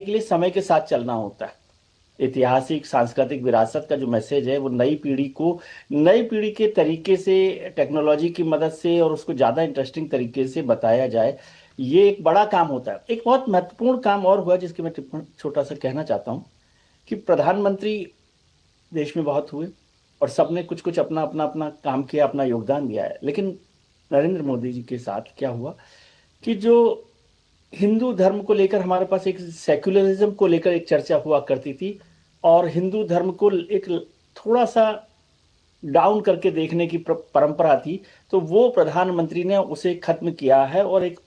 के लिए समय के साथ चलना होता है। ऐतिहासिक सांस्कृतिक विरासत का जो मैसेज है वो नई पीढ़ी के तरीके से, टेक्नोलॉजी की मदद से और उसको ज्यादा इंटरेस्टिंग तरीके से बताया जाए। ये एक बड़ा काम होता है। एक बहुत महत्वपूर्ण काम और हुआ जिसके मैं टिप्पण छोटा सा कहना चाहता हूँ कि प्रधानमंत्री देश में बहुत हुए और सबने कुछ कुछ अपना अपना अपना काम किया, अपना योगदान दिया है। लेकिन नरेंद्र मोदी जी के साथ क्या हुआ कि जो हिंदू धर्म को लेकर हमारे पास एक सेक्युलरिज्म को लेकर एक चर्चा हुआ करती थी और हिंदू धर्म को एक थोड़ा सा डाउन करके देखने की परंपरा थी, तो वो प्रधानमंत्री ने उसे खत्म किया है और एक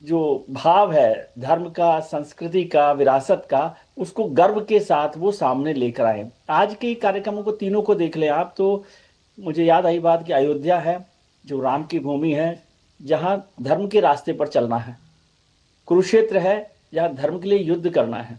जो भाव है धर्म का, संस्कृति का, विरासत का, उसको गर्व के साथ वो सामने लेकर आए। आज के कार्यक्रमों को तीनों को देख लें आप तो मुझे याद आई बात कि अयोध्या है जो राम की भूमि है, जहां धर्म के रास्ते पर चलना है। कुरुक्षेत्र है जहाँ धर्म के लिए युद्ध करना है।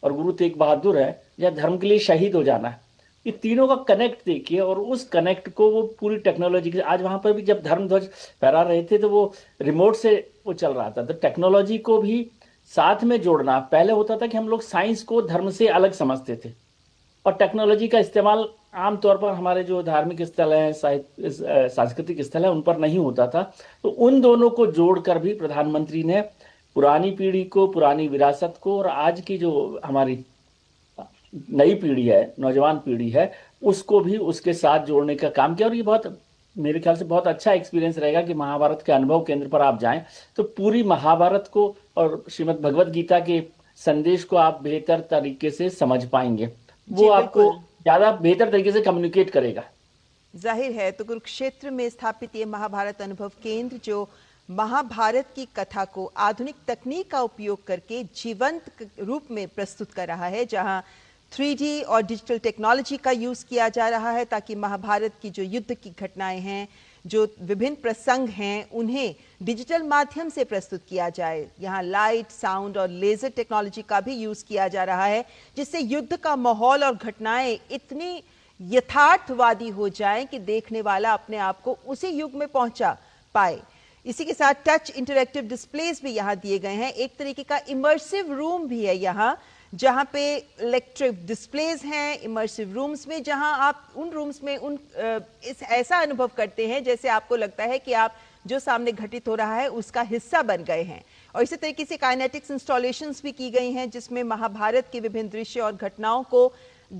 और गुरु तेग बहादुर है जहाँ धर्म के लिए शहीद हो जाना है। ये तीनों का कनेक्ट देखिए और उस कनेक्ट को वो पूरी टेक्नोलॉजी के, आज वहां पर भी जब धर्म ध्वज फहरा रहे थे तो वो रिमोट से वो चल रहा था। तो टेक्नोलॉजी को भी साथ में जोड़ना, पहले होता था कि हम लोग साइंस को धर्म से अलग समझते थे और टेक्नोलॉजी का इस्तेमाल आमतौर पर हमारे जो धार्मिक स्थल हैं, साहित्य, सांस्कृतिक स्थल है, उन पर नहीं होता था। तो उन दोनों को जोड़कर भी प्रधानमंत्री ने पुरानी पीढ़ी को, पुरानी विरासत को और आज की जो हमारी नई पीढ़ी है, नौजवान पीढ़ी है, उसको भी उसके साथ जोड़ने का काम किया। और ये बहुत, मेरे ख्याल से बहुत अच्छा एक्सपीरियंस रहेगा कि महाभारत के अनुभव केंद्र पर आप जाएं तो पूरी महाभारत को और श्रीमद् भगवत गीता के संदेश को आप बेहतर तरीके से समझ पाएंगे। वो जी आपको बिल्कुल। ज्यादा बेहतर तरीके से कम्युनिकेट करेगा। जाहिर है, तो कुरुक्षेत्र में स्थापित ये महाभारत अनुभव केंद्र जो महाभारत की कथा को आधुनिक तकनीक का उपयोग करके जीवंत रूप में प्रस्तुत कर रहा है, जहां 3D और डिजिटल टेक्नोलॉजी का यूज किया जा रहा है ताकि महाभारत की जो युद्ध की घटनाएं हैं, जो विभिन्न प्रसंग हैं, उन्हें डिजिटल माध्यम से प्रस्तुत किया जाए। यहाँ लाइट, साउंड और लेजर टेक्नोलॉजी का भी यूज किया जा रहा है, जिससे युद्ध का माहौल और घटनाएं इतनी यथार्थवादी हो जाएं कि देखने वाला अपने आप को उसी युग में पहुंचा पाए। इसी के साथ टच इंटरैक्टिव डिस्प्लेस भी यहाँ दिए गए हैं। एक तरीके का इमर्सिव रूम भी है यहाँ, जहाँ पे इलेक्ट्रिक डिस्प्लेस हैं इमर्सिव रूम्स में, जहाँ आप उन रूम्स में इस ऐसा अनुभव करते हैं जैसे आपको लगता है कि आप जो सामने घटित हो रहा है उसका हिस्सा बन गए हैं। और इसी तरीके से काइनेटिक्स इंस्टॉलेशंस भी की गई हैं, जिसमें महाभारत के विभिन्न दृश्य और घटनाओं को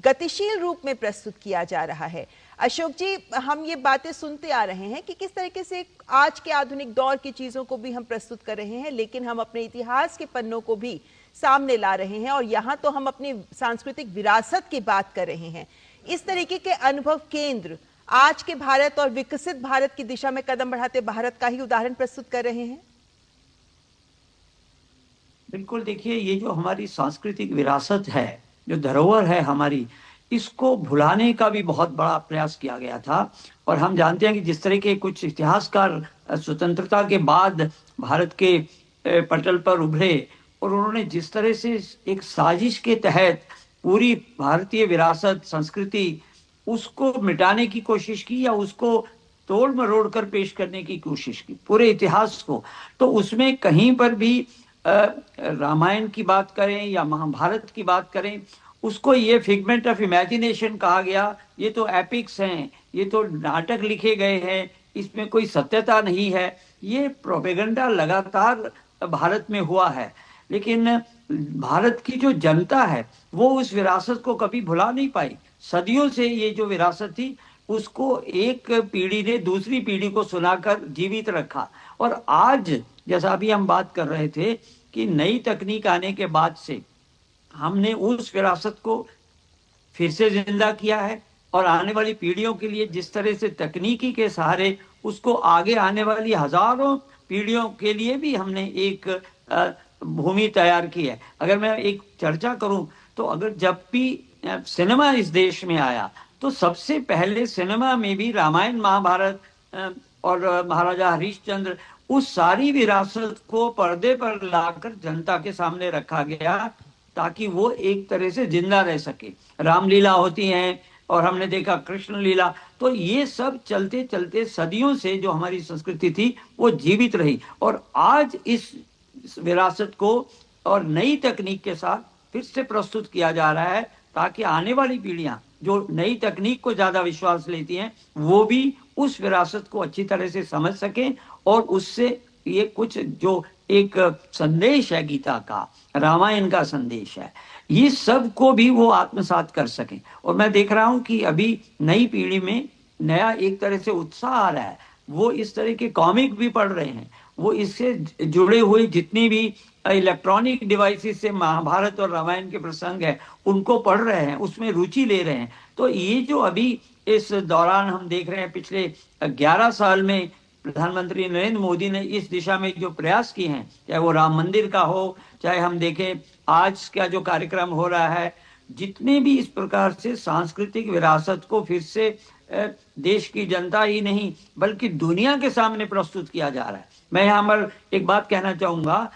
गतिशील रूप में प्रस्तुत किया जा रहा है। अशोक जी, हम ये बातें सुनते आ रहे हैं कि किस तरीके से आज के आधुनिक दौर की चीजों को भी हम प्रस्तुत कर रहे हैं, लेकिन हम अपने इतिहास के पन्नों को भी सामने ला रहे हैं। और यहाँ तो हम अपनी सांस्कृतिक विरासत की बात कर रहे हैं। इस तरीके के अनुभव केंद्र आज के भारत और विकसित भारत की दिशा में कदम बढ़ाते भारत का ही उदाहरण प्रस्तुत कर रहे हैं। बिल्कुल, देखिए, ये जो हमारी सांस्कृतिक विरासत है, जो धरोहर है हमारी, इसको भुलाने का भी बहुत बड़ा प्रयास किया गया था। और हम जानते हैं कि जिस तरह के कुछ इतिहासकार स्वतंत्रता के बाद भारत के पटल पर उभरे और उन्होंने जिस तरह से एक साजिश के तहत पूरी भारतीय विरासत, संस्कृति, उसको मिटाने की कोशिश की या उसको तोड़ मरोड़ कर पेश करने की कोशिश की, पूरे इतिहास को, तो उसमें कहीं पर भी रामायण की बात करें या महाभारत की बात करें, उसको ये फिगमेंट ऑफ इमेजिनेशन कहा गया। ये तो एपिक्स हैं, ये तो नाटक लिखे गए हैं, इसमें कोई सत्यता नहीं है। ये प्रोपेगेंडा लगातार भारत में हुआ है। लेकिन भारत की जो जनता है वो उस विरासत को कभी भुला नहीं पाई। सदियों से ये जो विरासत थी उसको एक पीढ़ी ने दूसरी पीढ़ी को सुनाकर जीवित रखा। और आज जैसा अभी हम बात कर रहे थे कि नई तकनीक आने के बाद से हमने उस विरासत को फिर से जिंदा किया है और आने वाली पीढ़ियों के लिए जिस तरह से तकनीकी के सहारे उसको आगे आने वाली हजारों पीढ़ियों के लिए भी हमने एक भूमि तैयार की है। अगर मैं एक चर्चा करूं तो अगर जब भी सिनेमा इस देश में आया तो सबसे पहले सिनेमा में भी रामायण, महाभारत और महाराजा हरिश्चंद्र, उस सारी विरासत को पर्दे पर लाकर जनता के सामने रखा गया ताकि वो एक तरह से जिंदा रह सके। रामलीला होती हैं और हमने देखा कृष्ण लीला। तो ये सब चलते चलते सदियों से जो हमारी संस्कृति थी वो जीवित रही। और आज इस विरासत को और नई तकनीक के साथ फिर से प्रस्तुत किया जा रहा है, ताकि आने वाली पीढ़ियां जो नई तकनीक को ज्यादा विश्वास लेती हैं वो भी उस विरासत को अच्छी तरह से समझ सकें, और उससे ये कुछ जो एक संदेश है गीता का, रामायण का संदेश है, ये सब को भी वो आत्मसात कर सकें। और मैं देख रहा हूं कि अभी नई पीढ़ी में नया एक तरह से उत्साह आ रहा है, वो इस तरह के कॉमिक भी पढ़ रहे हैं, वो इससे जुड़े हुए जितनी भी इलेक्ट्रॉनिक डिवाइसेस से महाभारत और रामायण के प्रसंग है उनको पढ़ रहे हैं, उसमें रुचि ले रहे हैं। तो ये जो अभी इस दौरान हम देख रहे हैं, पिछले 11 साल में प्रधानमंत्री नरेंद्र मोदी ने इस दिशा में जो प्रयास किए हैं, चाहे वो राम मंदिर का हो, चाहे हम देखें आज का जो कार्यक्रम हो रहा है, जितने भी इस प्रकार से सांस्कृतिक विरासत को फिर से देश की जनता ही नहीं बल्कि दुनिया के सामने प्रस्तुत किया जा रहा है। मैं यहाँ पर एक बात कहना चाहूंगा